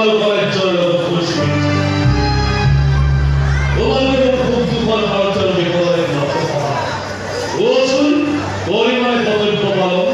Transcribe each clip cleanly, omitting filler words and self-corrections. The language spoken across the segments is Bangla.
তোমার ঘরের জন্য খুশি তোমাদের খুব তোমার ঘরের জন্য বিপদের মতো ও শুন পরিমাণে কর্তব্য পালন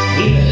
In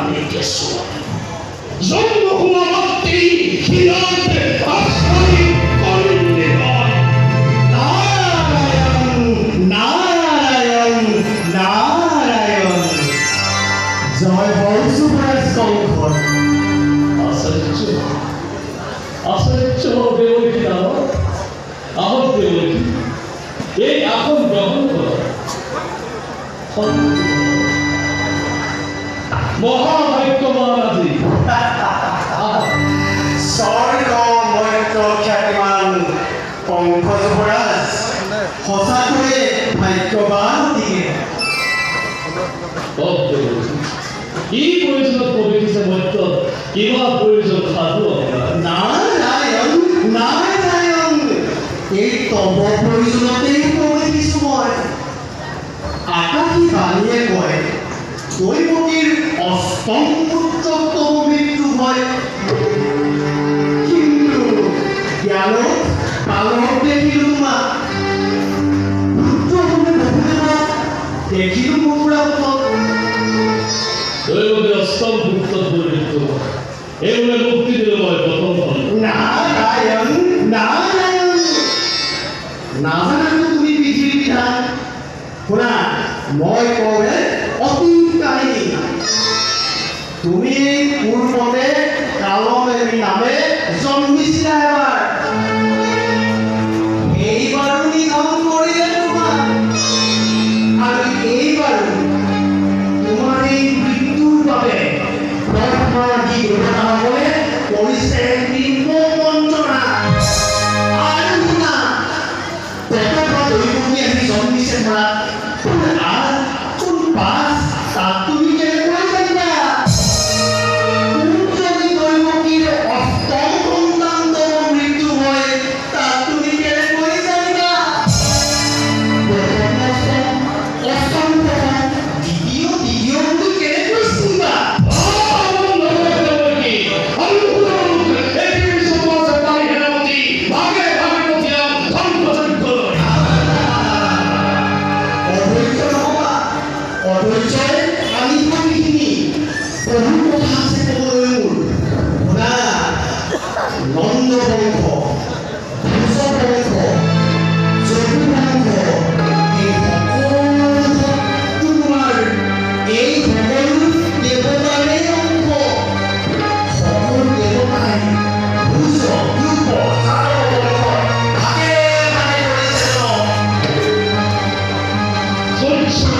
믿겠소. 정부와 맞대이 기나한테 박살이 걸립니다. নারায়ণ জয় বংশধর শঙ্কর আশ্চর্য দেবী নাম আহত দেবী এই এখন গ্রহণ কর মহাভাগ্যবান আজি স্বর্গ মৈত্র খ্যাতিমান পঙ্কজ মহারাজ সঁচাকৈয়ে ভাগ্যৱান দিয়ে কি প্ৰয়োজনত প্ৰৱেশিছে মধ্য কিবা প্ৰয়োজন সাধু আপোনাৰ নারায়ণ নারায়ণ এই তব প্ৰয়োজনতেই প্ৰৱেশিছো মই আকাশী বাণীয়ে কয় দৈৱকীৰ অষ্টম পুত্ৰক তব মৃত্যু হয় কিন্তু জ্ঞানত পালক দেখিলো তোমাক পুত্ৰ হ'লে বহুদেৱক দেখিলো মথুৰা পথত দৈবকে অষ্টম পুত্র মৃত্যু এইবোৰে মুক্তি দিল মই প্ৰথমখন নারায়ণ নারায়ণ নাজানো তুমি পৃথিৱীৰ বিধান শুনা মই কওঁৰে অতীত কাহিনী তুমি পূৰ্বতে কালমেলী নামে জন্মিছিলা এবাৰ এইবাৰো নিধন কৰিলে তোমাক আৰু এইবাৰো তোমাৰ এই মৃত্যুৰ বাবে ব্ৰহ্মাদি দেৱতাসকলে কৰিছে বিম্ব বঞ্চনা আৰু শুনা পেটৰ দৈৱকী আহি জন্মিছে ধৰা কোন আঠ কোন পাঁচ তাত তুমি কেনেকৈ জানিবা কোন যদি দৈৱকীৰ অষ্টম সন্তানৰ মৃত্যু হয় তাত তুমি কেনেকৈ জানিবা অষ্টম দ্বিতীয় বুলি কেনেকৈ চিনিবা অধৈৰ্যই আমি ভাবিখিনি বহু কথা আছে ক'বলৈ মোৰ শুনা নন্দ বংশ ভূষ বংশ যদু বংশ এই সকলো তোমাৰ এই সকলো দেৱতাৰে অংশ সকলো দেৱতাই ভূষ ৰূপ যাদৱ বংশ ভাগে ভাগে কৰিছে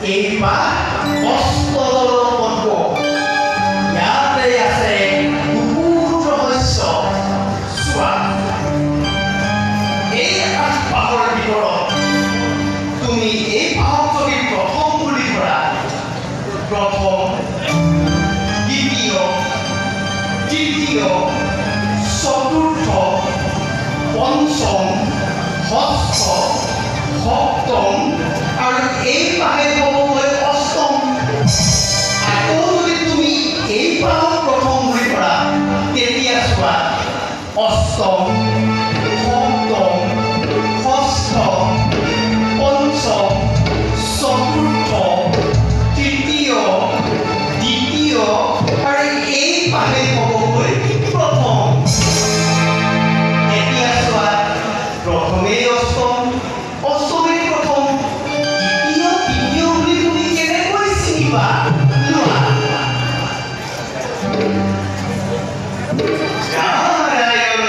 এইবাৰ অষ্টদল পদ্ম ইয়াতে আছে সুপুত্ৰ শস্য চোৱা এই আঠ পাহৰ ভিতৰত তুমি এই পাহক যদি প্ৰথম বুলি ধৰা প্ৰথম পঞ্চম, ষষ্ঠ, সপ্তম আৰু এই পাহে হ'বগৈ অষ্টম। আকৌ যদি তুমি এই পাহত প্ৰথম হৈ পৰা তেতিয়া চোৱা অষ্টম, সপ্তম, ষষ্ঠ, পঞ্চম, চতুৰ্থ, তৃতীয়, দ্বিতীয় আৰু এই পাহে হ'বগৈ প্ৰথম। এতিয়া চোৱা প্ৰথমেই অষ্টম, অষ্টমেই প্ৰথম, দ্বিতীয় তৃতীয় বুলি তুমি কেনেকৈ চিনিবা? লোৱা। নাৰায়ণ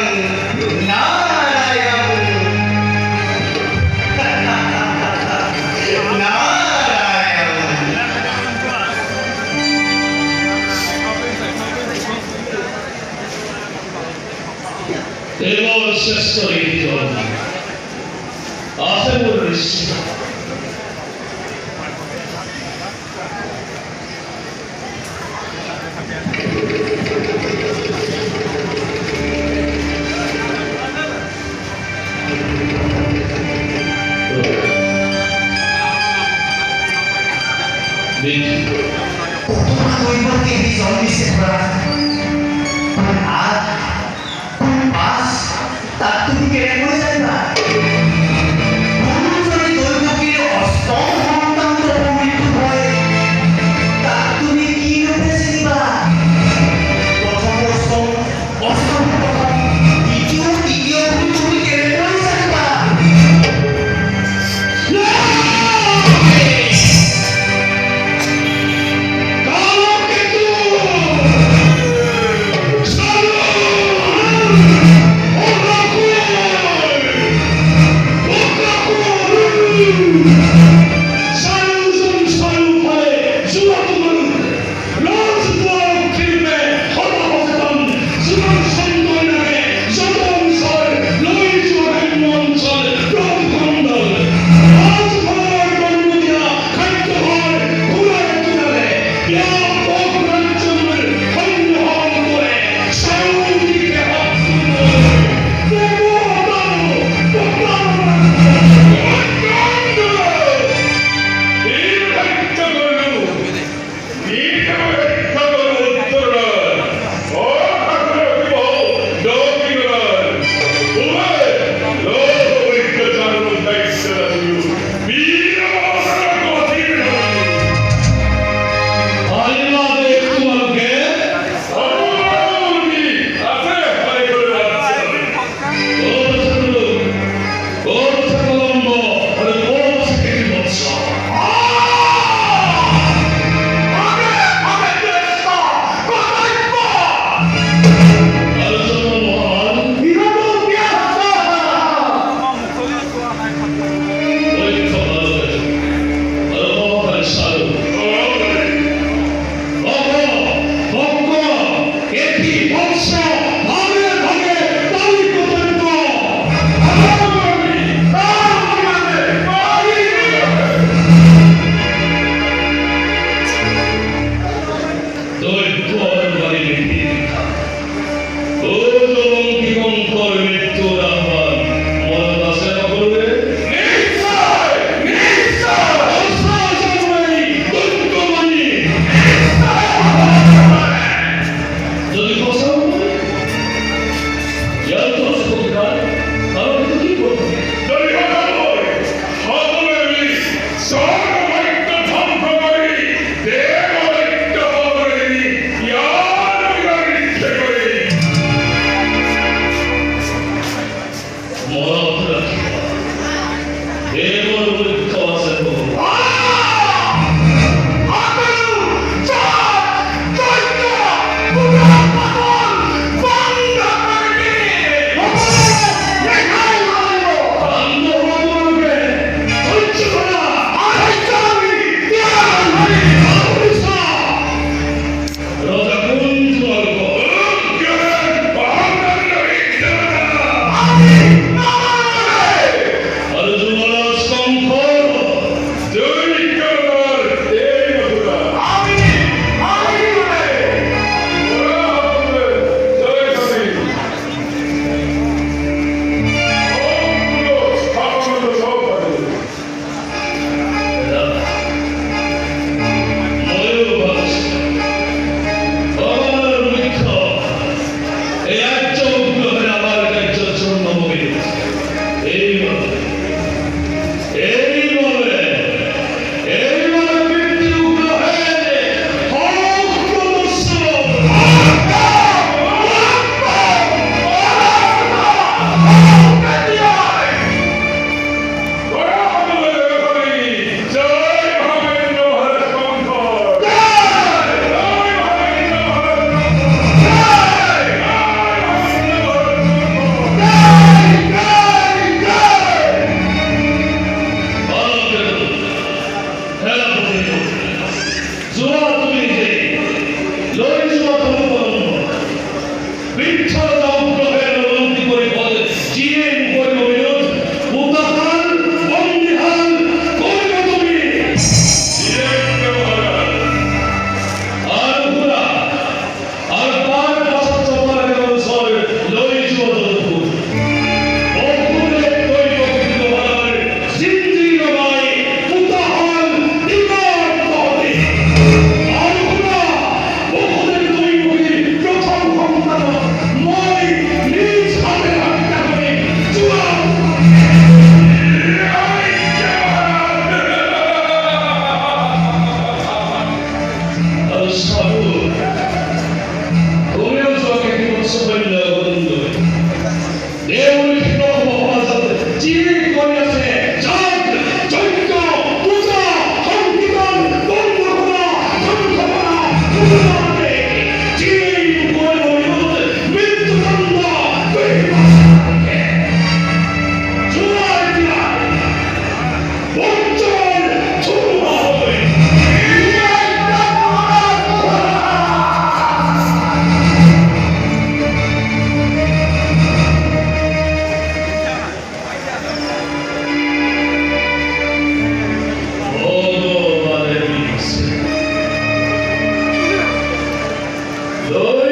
ঐ